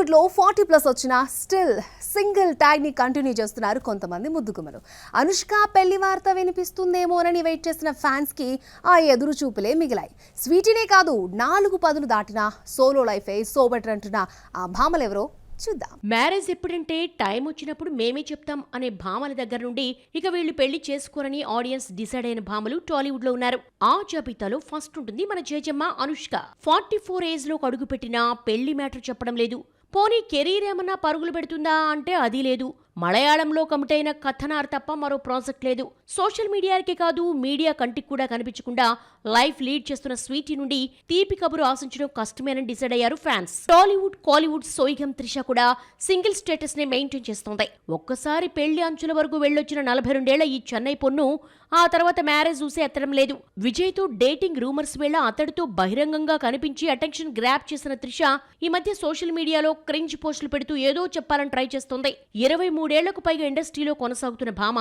టాలీవుడ్లో 40+ వచ్చినా still single ట్యాగ్ని continue చేస్తున్నారు కొంతమంది ముద్దుగుమ్మలు. అనుష్క పెళ్లి వార్త వినిపిస్తుందేమోనని వెయిట్ చేసిన ఫ్యాన్స్కి ఆ ఎదురు చూపులే మిగిలాయి. స్వీటీనే కాదు 4 పదులు దాటినా సోలో లైఫే సో బెటర్ అంటున్న ఆ భామలెవరో చూద్దాం. మ్యారేజ్ ఎప్పుడంటే టైం వచ్చినప్పుడు మేమే చెప్తాం అనే భామల దగ్గర నుండి ఇక వీళ్ళు పెళ్లి చేసుకోరని ఆడియన్స్ డిసైడ్ అయిన భామలు టాలీవుడ్ లో ఉన్నారు. ఆ జాబితాలో ఫస్ట్ ఉంటుంది మన జేజమ్మ అనుష్క. 44 ఏజ్ లో అడుగు పెట్టినా పెళ్లి మ్యాటర్ చెప్పడం లేదు. పోనీ కెరీర్ ఏమన్నా పరుగులు పెడుతుందా అంటే అది లేదు. మలయాళంలో కమిటైన కథనార్ తప్ప మరో ప్రాజెక్ట్ లేదు. సోషల్ మీడియాకే కాదు మీడియా కంటికి కూడా కనిపించకుండా లైఫ్ లీడ్ చేస్తున్న స్వీటీ నుండి తీపి కబురు ఆశించడం కష్టమేనని డిసైడ్ అయ్యారు ఫ్యాన్స్. టాలీవుడ్ కాలీవుడ్ సోయిగం త్రిష కూడా సింగిల్ స్టేటస్ ని మెయింటైన్ చేస్తోంది. ఒక్కసారి పెళ్లి అంచుల వరకు వెళ్లొచ్చిన 42 ఏళ్ల ఈ చెన్నై పొన్ను ఆ తర్వాత మ్యారేజ్ చూసి ఎత్తడం లేదు. విజయ్ తో డేటింగ్ రూమర్స్ వేళ అతడితో బహిరంగంగా కనిపించి అటెన్షన్ గ్రాప్ చేసిన త్రిష ఈ మధ్య సోషల్ మీడియాలో క్రింజ్ పోస్టులు పెడుతూ ఏదో చెప్పాలని ట్రై చేస్తోంది. 23 ఏళ్లకు పైగా ఇండస్ట్రీలో కొనసాగుతున్న భామ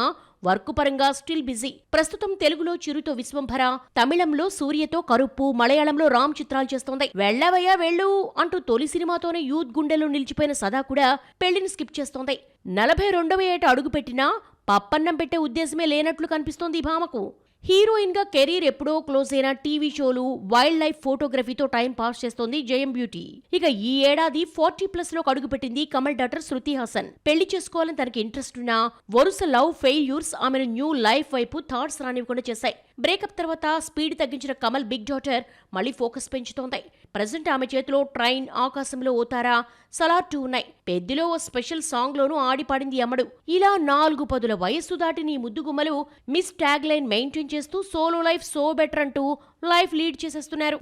వర్క్ పరంగా స్టిల్ బిజీ. ప్రస్తుతం తెలుగులో చిరుతో విశ్వంభర, తమిళంలో సూర్యతో కరుప్పు, మలయాళంలో రామ్ చిత్రాలు చేస్తోంది. వెళ్ళవయ్యా వెళ్ళు అంటూ తొలి సినిమాతోనే యూత్ గుండెల్లో నిలిచిపోయిన సదా కూడా పెళ్లిని స్కిప్ చేస్తోంది. 42వ ఏట అడుగుపెట్టినా పప్పన్నం పెట్టే ఉద్దేశమే లేనట్లు కనిపిస్తోంది ఈ భామకు. హీరోయిన్ గా కెరీర్ ఎప్పుడో క్లోజ్ అయిన టీవీ షోలు, వైల్డ్ లైఫ్ ఫోటోగ్రఫీతో టైం పాస్ చేస్తోంది జయం బ్యూటీ. ఇక ఈ ఏడాది 40+ లో అడుగుపెట్టింది కమల్ డాటర్ శృతి హాసన్. పెళ్లి చేసుకోవాలని తనకి ఇంట్రెస్ట్ ఉన్నా వరుస లవ్ ఫెయిల్యూర్స్ ఆమెను న్యూ లైఫ్ వైపు థాట్స్ రానివ్వకుండా చేశాయి. బ్రేకప్ తర్వాత స్పీడ్ తగ్గించిన కమల్ బిగ్ డాటర్ మళ్లీ ఫోకస్ పెంచుతోంది. ప్రజెంట్ ఆమె చేతిలో ట్రైన్, ఆకాశంలో ఓ తార, సలార్ 2 ఉన్నాయి. పెద్దిలో ఓ స్పెషల్ సాంగ్ లోనూ ఆడిపాడింది అమ్మడు. ఇలా 4 పదుల వయస్సు దాటిన ఈ ముద్దుగుమ్మలు మిస్ ట్యాగ్ లైన్ మెయింటైన్ చేస్తూ సోలో లైఫ్ సో బెటర్ అంటూ లైఫ్ లీడ్ చేసేస్తున్నారు.